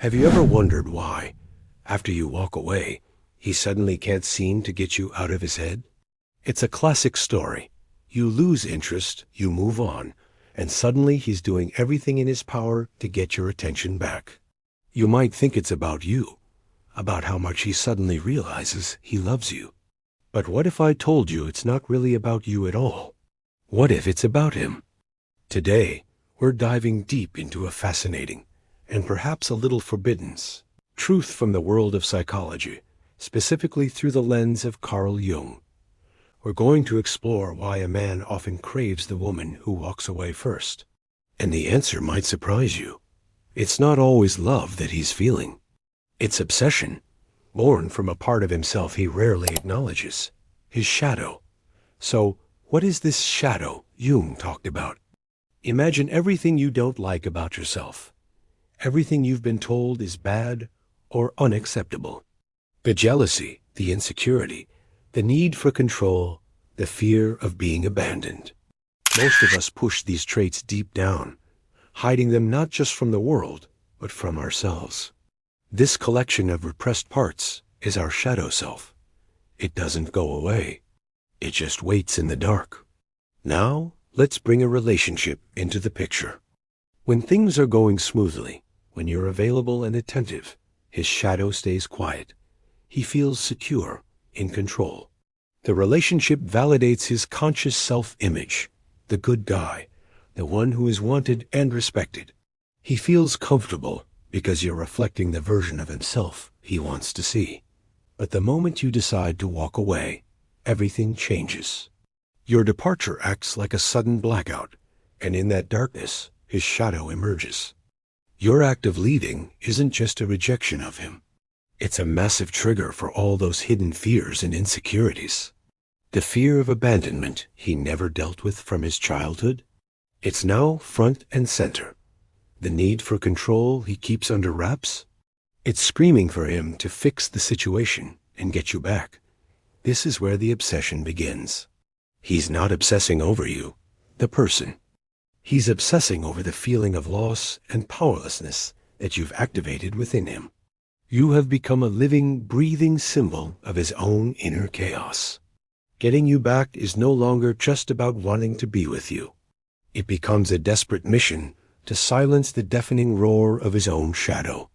Have you ever wondered why, after you walk away, he suddenly can't seem to get you out of his head? It's a classic story. You lose interest, you move on, and suddenly he's doing everything in his power to get your attention back. You might think it's about you, about how much he suddenly realizes he loves you. But what if I told you it's not really about you at all? What if it's about him? Today, we're diving deep into a fascinating, and perhaps a little forbidden, truth from the world of psychology, specifically through the lens of Carl Jung. We're going to explore why a man often craves the woman who walks away first. And the answer might surprise you. It's not always love that he's feeling. It's obsession, born from a part of himself he rarely acknowledges, his shadow. So, what is this shadow Jung talked about? Imagine everything you don't like about yourself. Everything you've been told is bad or unacceptable. The jealousy, the insecurity, the need for control, the fear of being abandoned. Most of us push these traits deep down, hiding them not just from the world, but from ourselves. This collection of repressed parts is our shadow self. It doesn't go away. It just waits in the dark. Now, let's bring a relationship into the picture. When things are going smoothly, when you're available and attentive, his shadow stays quiet. He feels secure, in control. The relationship validates his conscious self-image, the good guy, the one who is wanted and respected. He feels comfortable because you're reflecting the version of himself he wants to see. But the moment you decide to walk away, everything changes. Your departure acts like a sudden blackout, and in that darkness, his shadow emerges. Your act of leaving isn't just a rejection of him. It's a massive trigger for all those hidden fears and insecurities. The fear of abandonment he never dealt with from his childhood. It's now front and center. The need for control he keeps under wraps. It's screaming for him to fix the situation and get you back. This is where the obsession begins. He's not obsessing over you, the person. He's obsessing over the feeling of loss and powerlessness that you've activated within him. You have become a living, breathing symbol of his own inner chaos. Getting you back is no longer just about wanting to be with you. It becomes a desperate mission to silence the deafening roar of his own shadow.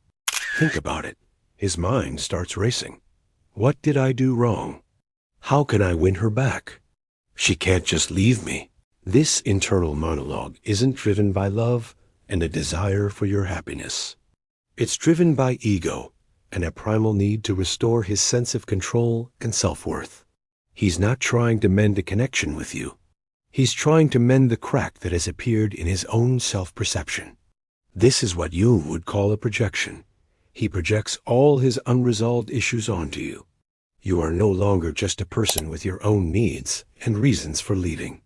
Think about it. His mind starts racing. What did I do wrong? How can I win her back? She can't just leave me. This internal monologue isn't driven by love and a desire for your happiness. It's driven by ego and a primal need to restore his sense of control and self-worth. He's not trying to mend a connection with you. He's trying to mend the crack that has appeared in his own self-perception. This is what Jung would call a projection. He projects all his unresolved issues onto you. You are no longer just a person with your own needs and reasons for leaving.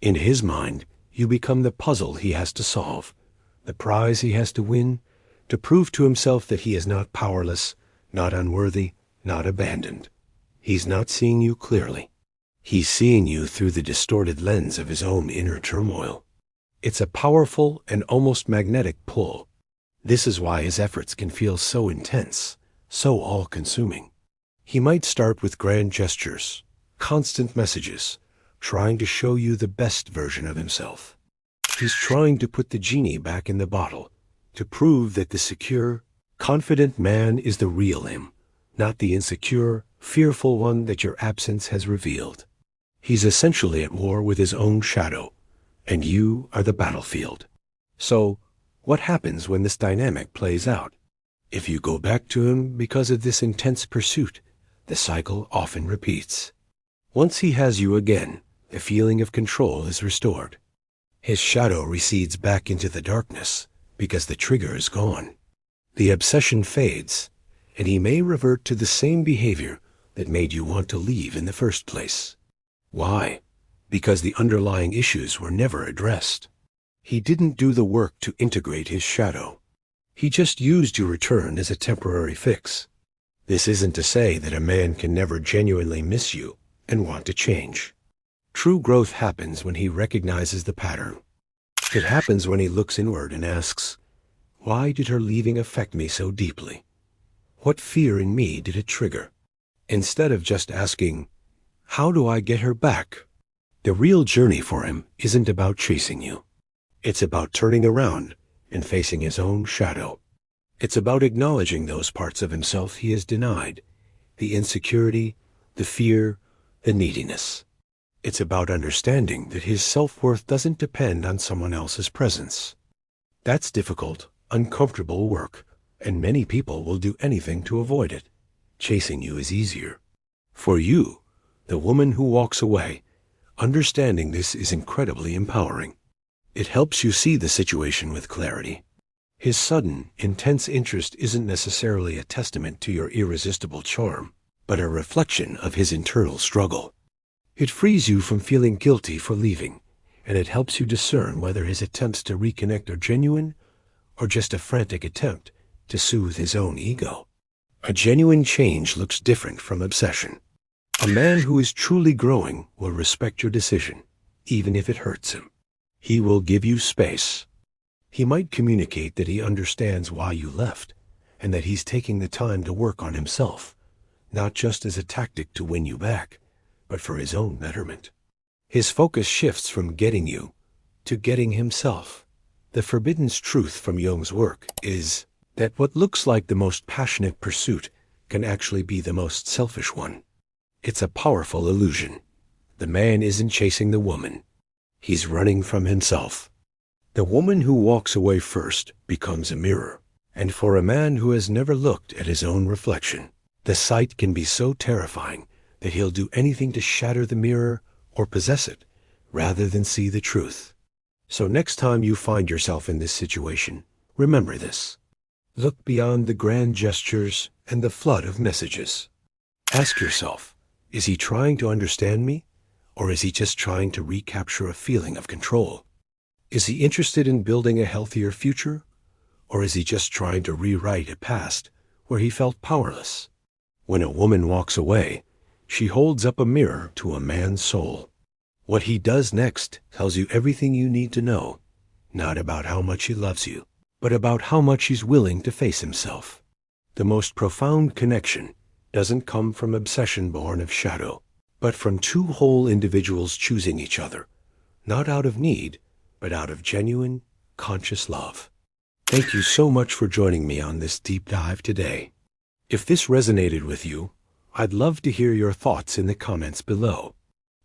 In his mind, you become the puzzle he has to solve, the prize he has to win, to prove to himself that he is not powerless, not unworthy, not abandoned. He's not seeing you clearly. He's seeing you through the distorted lens of his own inner turmoil. It's a powerful and almost magnetic pull. This is why his efforts can feel so intense, so all-consuming. He might start with grand gestures, constant messages, trying to show you the best version of himself. He's trying to put the genie back in the bottle, to prove that the secure, confident man is the real him, not the insecure, fearful one that your absence has revealed. He's essentially at war with his own shadow, and you are the battlefield. So, what happens when this dynamic plays out? If you go back to him because of this intense pursuit, the cycle often repeats. Once he has you again, the feeling of control is restored. His shadow recedes back into the darkness because the trigger is gone. The obsession fades, and he may revert to the same behavior that made you want to leave in the first place. Why? Because the underlying issues were never addressed. He didn't do the work to integrate his shadow. He just used your return as a temporary fix. This isn't to say that a man can never genuinely miss you and want to change. True growth happens when he recognizes the pattern. It happens when he looks inward and asks, Why did her leaving affect me so deeply? What fear in me did it trigger? Instead of just asking, how do I get her back? The real journey for him isn't about chasing you. It's about turning around and facing his own shadow. It's about acknowledging those parts of himself he has denied, the insecurity, the fear, the neediness. It's about understanding that his self-worth doesn't depend on someone else's presence. That's difficult, uncomfortable work, and many people will do anything to avoid it. Chasing you is easier. For you, the woman who walks away, understanding this is incredibly empowering. It helps you see the situation with clarity. His sudden, intense interest isn't necessarily a testament to your irresistible charm, but a reflection of his internal struggle. It frees you from feeling guilty for leaving, and it helps you discern whether his attempts to reconnect are genuine or just a frantic attempt to soothe his own ego. A genuine change looks different from obsession. A man who is truly growing will respect your decision, even if it hurts him. He will give you space. He might communicate that he understands why you left, and that he's taking the time to work on himself, not just as a tactic to win you back, but for his own betterment. His focus shifts from getting you to getting himself. The forbidden truth from Jung's work is that what looks like the most passionate pursuit can actually be the most selfish one. It's a powerful illusion. The man isn't chasing the woman. He's running from himself. The woman who walks away first becomes a mirror, and for a man who has never looked at his own reflection, the sight can be so terrifying that he'll do anything to shatter the mirror or possess it, rather than see the truth. So next time you find yourself in this situation, remember this. Look beyond the grand gestures and the flood of messages. Ask yourself, is he trying to understand me, or is he just trying to recapture a feeling of control? Is he interested in building a healthier future, or is he just trying to rewrite a past where he felt powerless? When a woman walks away, she holds up a mirror to a man's soul. What he does next tells you everything you need to know, not about how much he loves you, but about how much he's willing to face himself. The most profound connection doesn't come from obsession born of shadow, but from two whole individuals choosing each other, not out of need, but out of genuine, conscious love. Thank you so much for joining me on this deep dive today. If this resonated with you, I'd love to hear your thoughts in the comments below.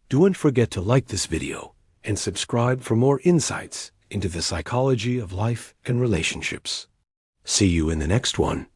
Don't forget to like this video and subscribe for more insights into the psychology of life and relationships. See you in the next one.